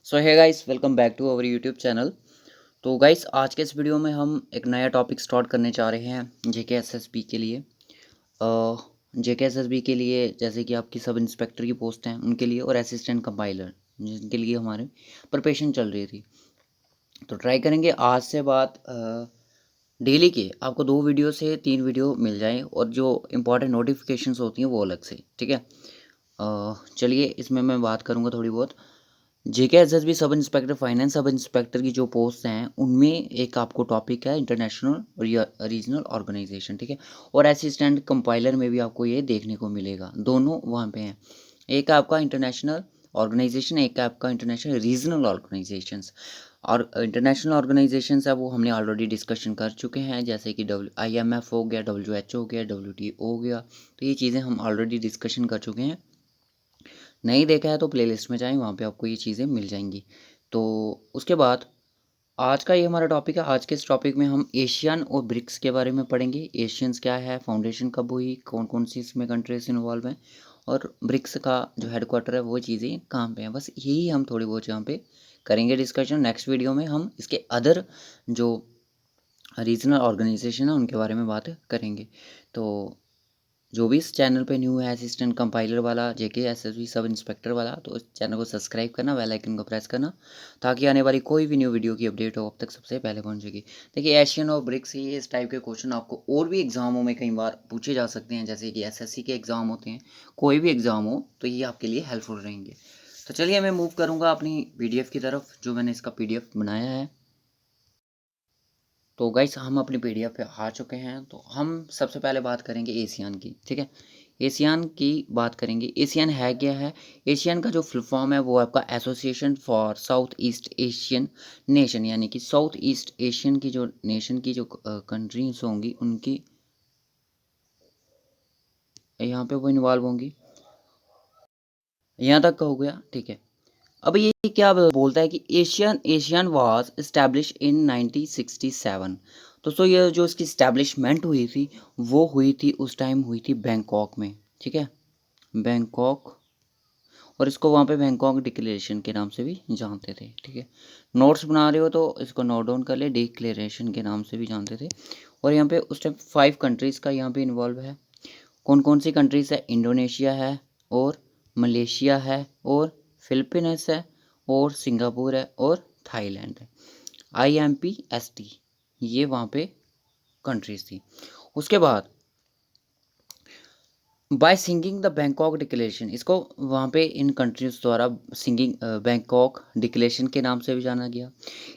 So hi guys, welcome back to our YouTube channel. तो guys, आज के इस वीडियो में हम एक नया टॉपिक स्टार्ट करने जा रहे हैं जेकेएसएसबी के लिए। जेकेएसएसबी के लिए जैसे कि आपकी सब इंस्पेक्टर की पोस्ट हैं उनके लिए, और असिस्टेंट कंपाइलर जिनके लिए हमारे प्रिपरेशन चल रही थी। तो ट्राई करेंगे आज से बात डेली के आपको 2 वीडियो से 3 वीडियो मिल जाएँ, और जो इम्पोर्टेंट नोटिफिकेशंस होती हैं वो अलग से, ठीक है। चलिए, इसमें मैं बात करूँगा थोड़ी बहुत। JKSSB sub inspector finance sub inspector की जो पोस्ट हैं उनमें एक आपको टॉपिक है इंटरनेशनल और रीजनल ऑर्गेनाइजेशन, ठीक है। और असिस्टेंट कंपाइलर में भी आपको ये देखने को मिलेगा, दोनों वहाँ पे हैं। एक आपका इंटरनेशनल ऑर्गेनाइजेशन, एक आपका इंटरनेशनल रीजनल ऑर्गेनाइजेशंस। और इंटरनेशनल ऑर्गेनाइजेशंस है वो हमने ऑलरेडी डिस्कशन कर चुके हैं, जैसे कि IMF हो गया, WHO हो गया, WTO हो गया। तो ये चीज़ें हम ऑलरेडी डिस्कशन कर चुके हैं। नहीं देखा है तो प्लेलिस्ट में जाएँ, वहाँ पे आपको ये चीज़ें मिल जाएंगी। तो उसके बाद आज का ये हमारा टॉपिक है। आज के इस टॉपिक में हम एशियन और ब्रिक्स के बारे में पढ़ेंगे। एशियंस क्या है, फाउंडेशन कब हुई, कौन कौन सी इसमें कंट्रीज इन्वॉल्व हैं, और ब्रिक्स का जो हेडक्वार्टर है वो चीज़ें कहाँ पे हैं। बस यही हम थोड़ी बहुत यहाँ पे करेंगे डिस्कशन। नेक्स्ट वीडियो में हम इसके अदर जो रीजनल ऑर्गेनाइजेशन है उनके बारे में बात करेंगे। तो जो भी इस चैनल पे न्यू है, असिस्टेंट कंपाइलर वाला, जेकेएसएसबी सब इंस्पेक्टर वाला, तो इस चैनल को सब्सक्राइब करना, बेल आइकन को प्रेस करना, ताकि आने वाली कोई भी न्यू वीडियो की अपडेट हो अब तक सबसे पहले पहुंचेगी। देखिए, एशियन और ब्रिक्स, ये इस टाइप के क्वेश्चन आपको और भी एग्जामों में कई बार पूछे जा सकते हैं, जैसे कि एसएससी के एग्ज़ाम होते हैं, कोई भी एग्ज़ाम हो तो ये आपके लिए हेल्पफुल रहेंगे। तो चलिए, मैं मूव करूँगा अपनी पीडीएफ की तरफ, जो मैंने इसका पीडीएफ बनाया है। तो गाइस, हम अपनी पीडीएफ पे आ चुके हैं। तो हम सबसे पहले बात करेंगे एशियन की, ठीक है। एशियन की बात करेंगे। एशियन है क्या है? एशियन का जो फुल फॉर्म है वो आपका association for south east Asian nation, यानी कि साउथ ईस्ट एशियन की जो नेशन की जो कंट्रीज होंगी उनकी यहाँ पे वो इन्वॉल्व होंगी। यहाँ तक का हो गया, ठीक है। अब ये क्या बोलता है कि Asian Asian was establish in 1967। तो सो ये जो इसकी इस्टेब्लिशमेंट हुई थी वो हुई थी, उस टाइम हुई थी बैंकॉक में, ठीक है, बैंकॉक। और इसको वहाँ पे बैंकॉक डिक्लेरेशन के नाम से भी जानते थे, ठीक है। नोट्स बना रहे हो तो इसको नोट डाउन कर ले, डिक्लेरेशन के नाम से भी जानते थे। और यहाँ पे उस टाइम 5 कंट्रीज़ का यहाँ पे इन्वॉल्व है। कौन कौन सी कंट्रीज़ है? इंडोनेशिया है, और मलेशिया है, और फिलीपींस है, और सिंगापुर है, और थाईलैंड है। IMPST ये वहाँ पे कंट्रीज़ थी। उसके बाद by singing the Bangkok declaration, इसको वहाँ पे इन कंट्रीज द्वारा सिंगिंग बैंकॉक डिक्लेरेशन के नाम से भी जाना गया।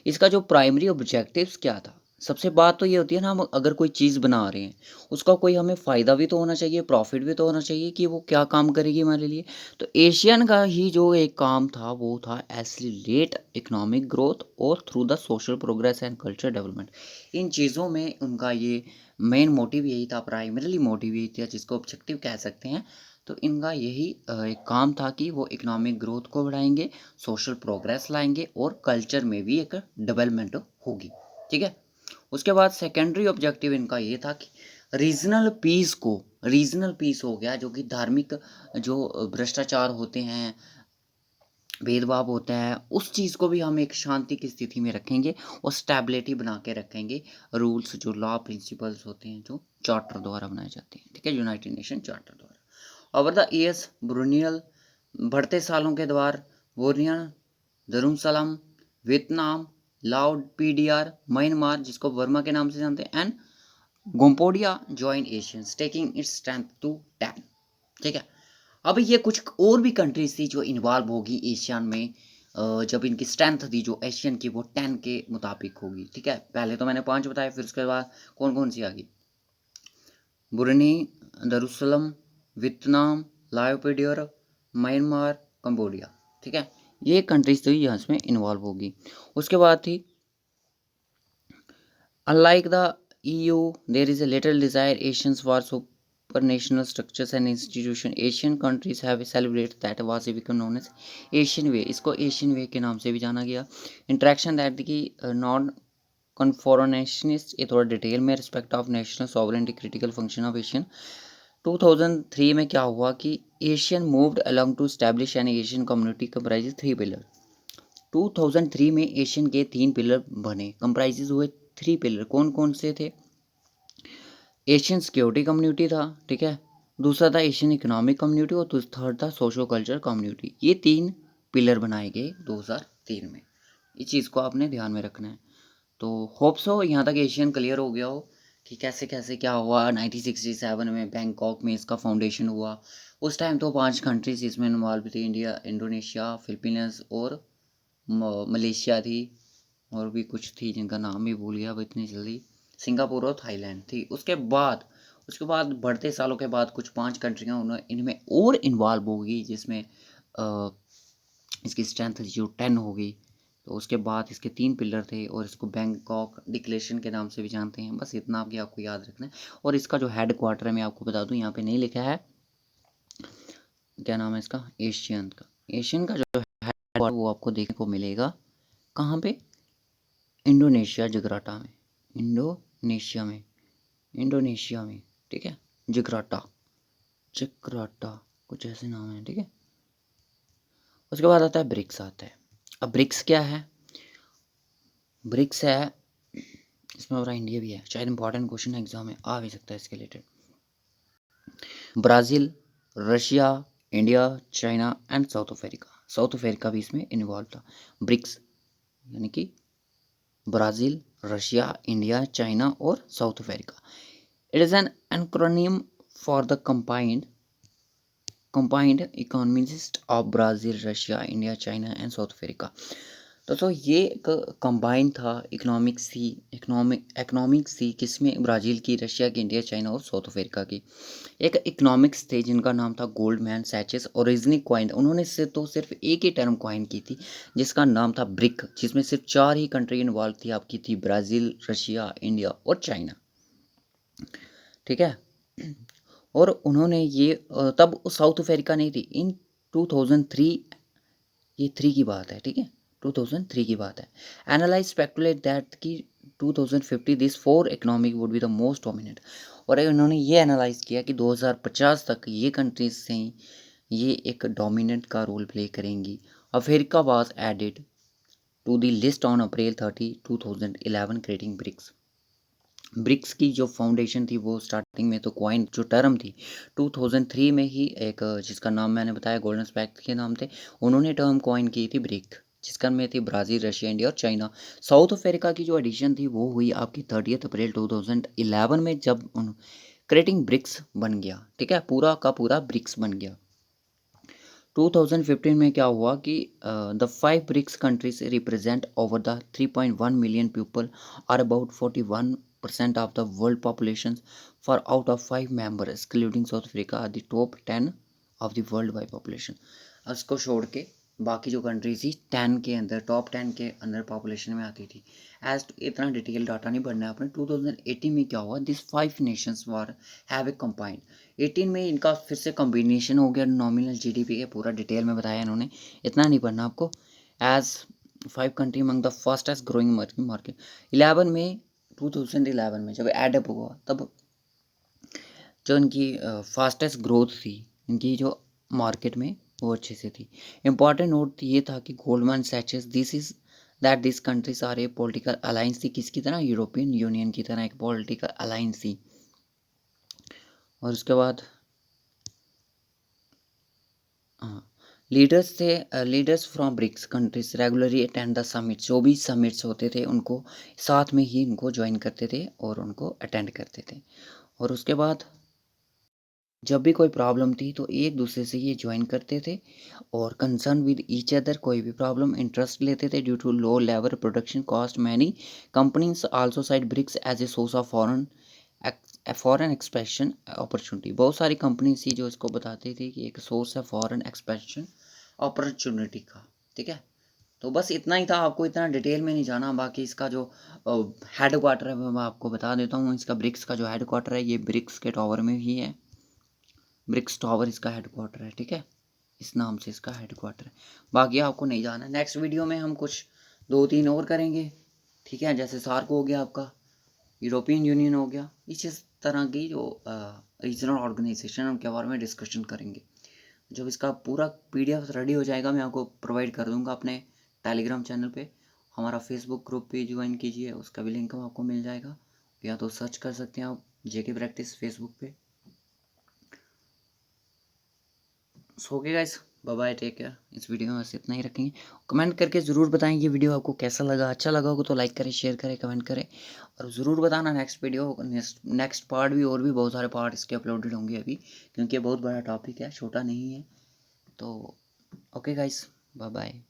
इसका जो प्राइमरी ऑब्जेक्टिव्स क्या था? सबसे बात तो ये होती है ना, हम अगर कोई चीज़ बना रहे हैं उसका कोई हमें फ़ायदा भी तो होना चाहिए, प्रॉफिट भी तो होना चाहिए कि वो क्या काम करेगी हमारे लिए। तो एशियन का ही जो एक काम था वो था एसिलेट इकोनॉमिक ग्रोथ और through the social progress and culture development. इन चीज़ों में उनका ये मेन मोटिव यही था, प्राइमरीली मोटिव यही था, जिसको ऑब्जेक्टिव कह सकते हैं। तो इनका यही एक काम था कि वो इकोनॉमिक ग्रोथ को बढ़ाएंगे, सोशल प्रोग्रेस लाएंगे, और कल्चर में भी एक डेवलपमेंट होगी, ठीक है। उसके बाद सेकेंडरी ऑब्जेक्टिव इनका ये था कि रीजनल पीस हो गया, जो कि धार्मिक जो भ्रष्टाचार होते हैं, भेदभाव होता है, उस चीज़ को भी हम एक शांति की स्थिति में रखेंगे और स्टेबिलिटी बना के रखेंगे। रूल्स जो लॉ प्रिंसिपल्स होते हैं जो चार्टर द्वारा बनाए जाते हैं, ठीक है, यूनाइटेड नेशन चार्टर द्वारा। ओवर द ईयर्स ब्रूनियल, बढ़ते सालों के द्वार, Brunei, Darussalam, Vietnam, Lao, PDR, Myanmar जिसको वर्मा के नाम से जानते हैं, and Cambodia join ASEAN's taking its strength to 10, ठीक है। अब ये कुछ और भी कंट्रीज थी जो इन्वॉल्व होगी एशियन में। जब इनकी स्ट्रेंथ थी जो एशियन की वो 10 के मुताबिक होगी, ठीक है। पहले तो मैंने 5 बताया, फिर उसके बाद कौन कौन सी आ गई? बुरनी, दरुसलम, वियतनाम, लाओपिडियर, म्यांमार, कंबोडिया, ठीक है। ये कंट्रीज थी यहाँ इसमें इन्वॉल्व होगी। उसके बाद थी unlike the EU, there is a little desire Asians for supranational structures and institutions. Asian countries have celebrated that was become known as Asian Way. इसको एशियन वे के नाम से भी जाना गया। इंट्रैक्शन दैट की नॉन कन्फोरनेशनिस्ट, ये थोड़ा डिटेल में, respect of national sovereignty, critical function of ASEAN. 2003 में क्या हुआ कि ASEAN moved along to establish an ASEAN community comprise 3 pillar. 2003 में एशियन के 3 पिलर बने, कंप्राइजेज हुए 3 पिलर। कौन कौन से थे? एशियन सिक्योरिटी कम्युनिटी था, ठीक है, दूसरा था एशियन इकोनॉमिक कम्युनिटी और थर्ड था सोशो कल्चर कम्युनिटी। ये 3 पिलर बनाए गए 2003 में। इस चीज़ को आपने ध्यान में रखना है। तो होप सो यहाँ तक एशियन क्लियर हो गया हो कि कैसे कैसे क्या हुआ। 1967 में बैंकॉक में इसका फाउंडेशन हुआ। उस टाइम तो 5 कंट्रीज इसमें इन्वॉल्व थी, इंडिया, इंडोनेशिया, फिलीपींस और मलेशिया थी, और भी कुछ थी जिनका नाम भी भूल गया अब इतनी जल्दी, सिंगापुर और थाईलैंड थी। उसके बाद बढ़ते सालों के बाद कुछ 5 कंट्रियाँ उन्होंने इनमें और इन्वॉल्व होगी, जिसमें इसकी स्ट्रेंथ जो 10 होगी। तो उसके बाद इसके 3 पिलर थे और इसको बैंकॉक डिक्लेरेशन के नाम से भी जानते हैं। बस इतना आपको याद रखना है। और इसका जो हेड क्वार्टर है मैं आपको बता दूं, यहाँ पे नहीं लिखा है, क्या नाम है इसका, एशियन का। एशियन का जो हेड क्वार्टर वो आपको देखने को मिलेगा कहाँ पे? इंडोनेशिया, जकार्ता में। इंडोनेशिया में, ठीक है, जकार्ता कुछ ऐसे नाम है, ठीक है। उसके बाद आता है ब्रिक्स आता है। अब ब्रिक्स क्या है? ब्रिक्स है, इसमें हमारा इंडिया भी है, शायद इंपॉर्टेंट क्वेश्चन एग्जाम में आ भी सकता है इसके related. Brazil, Russia, India, China and South Africa भी इसमें इन्वॉल्व था। ब्रिक्स यानी कि ब्राज़ील, रशिया, इंडिया, चाइना और South Africa. It is an acronym for the combined economies of Brazil, Russia, India, China and South Africa. तो ये एक combine था, इकोनॉमिक्स थी किसमें? ब्राज़ील की, रशिया की, इंडिया, चाइना और साउथ अफ्रीका की। एक इकोनॉमिक्स थे जिनका नाम था गोल्डमैन सैचेस, ओरिजिनली कॉइन, उन्होंने से तो सिर्फ एक ही टर्म कॉइन की थी जिसका नाम था ब्रिक, जिसमें सिर्फ 4 ही कंट्री इन्वॉल्व थी, आपकी थी ब्राज़ील, रशिया, इंडिया और चाइना, ठीक है। और उन्होंने ये तब साउथ अफ्रीका नहीं थी। इन 2003, ये 3 की बात है, ठीक है, 2003 की बात है। एनालाइज स्पेकुलेट दैट कि 2050 this 4 economic would be the most dominant. और उन्होंने ये एनालाइज किया कि 2050 तक ये कंट्रीज से ये एक डोमिनेंट का रोल प्ले करेंगी। Africa was added to the list on April 30, 2011 creating BRICS. BRICS की जो फाउंडेशन थी वो स्टार्टिंग में तो कॉइन जो टर्म थी 2003 में ही एक जिसका नाम मैंने बताया गोल्डन स्पैक के नाम थे, उन्होंने टर्म कॉइन की थी ब्रिक, जिसका में थी ब्राज़ील, रशिया, इंडिया और चाइना। साउथ अफ्रीका की जो एडिशन थी वो हुई आपकी 30 अप्रैल 2011 में, जब क्रिएटिंग ब्रिक्स बन गया, ठीक है, पूरा का पूरा ब्रिक्स बन गया। 2015 में क्या हुआ कि the 5 BRICS countries represent over the 3.1 million people are about 41% of the world population four out of 5 members excluding South Africa are the top 10 of the world wide population. उसको छोड़ के बाकी जो कंट्रीज थी 10 के अंदर, टॉप 10 के अंदर पॉपुलेशन में आती थी। एज इतना डिटेल डाटा नहीं पढ़ना है आपने। 2018 में क्या हुआ, this 5 Nations war have a combined. 18 में इनका फिर से कॉम्बिनेशन हो गया नॉमिनल जीडीपी के, पूरा डिटेल में बताया इन्होंने, इतना नहीं पढ़ना आपको। As 5 country among the fastest growing market. 11 में 2011 में जब एडअप हुआ तब जो इनकी फास्टेस्ट ग्रोथ थी इनकी जो मार्केट में वो अच्छे से थी। इम्पॉर्टेंट नोट ये था कि Goldman Sachs this is that this countries are a political alliance थी, किसकी तरह? यूरोपियन यूनियन की तरह एक पॉलिटिकल अलायंस थी। और उसके बाद हाँ, leaders from BRICS countries regularly attend the summits. जो भी समिट्स होते थे उनको साथ में ही उनको ज्वाइन करते थे और उनको अटेंड करते थे। और उसके बाद जब भी कोई प्रॉब्लम थी तो एक दूसरे से ये ज्वाइन करते थे और कंसर्न विद ईच अदर, कोई भी प्रॉब्लम इंटरेस्ट लेते थे। Due to low level production cost many companies also cited BRICS as a source of foreign expansion opportunity. बहुत सारी कंपनीज थी जो इसको बताती थी कि एक सोर्स है फॉरेन एक्सपेंशन अपॉर्चुनिटी का, ठीक है। तो बस इतना ही था, आपको इतना डिटेल में नहीं जाना। बाकी इसका जो हेड क्वार्टर है मैं आपको बता देता हूँ। इसका ब्रिक्स का जो हेड क्वार्टर है ये ब्रिक्स के टावर में ही है। ब्रिक्स टावर इसका हेड क्वार्टर है, ठीक है, इस नाम से इसका हेड क्वार्टर है। बाकी आपको नहीं जाना। नेक्स्ट वीडियो में हम कुछ 2-3 और करेंगे, ठीक है, जैसे सार्क हो गया आपका, यूरोपियन यूनियन हो गया, इस तरह की जो रीजनल ऑर्गेनाइजेशन उनके बारे में डिस्कशन करेंगे। जब इसका पूरा PDF रेडी हो जाएगा मैं आपको प्रोवाइड कर दूंगा अपने टेलीग्राम चैनल पे, हमारा फेसबुक ग्रुप पे ज्वाइन कीजिए, उसका भी लिंक आपको मिल जाएगा, या तो सर्च कर सकते हैं आप जेके प्रैक्टिस फेसबुक पे। So okay guys, bye bye, take care. इस वीडियो में बस इतना ही रखेंगे। कमेंट करके ज़रूर बताएं ये वीडियो आपको कैसा लगा। अच्छा लगा हो तो लाइक करें, शेयर करें, कमेंट करें, और ज़रूर बताना नेक्स्ट वीडियो, नेक्स्ट पार्ट भी, और भी बहुत सारे पार्ट इसके अपलोडेड होंगे अभी, क्योंकि बहुत बड़ा टॉपिक है, छोटा नहीं है। तो ओके गाइस, बाय बाय।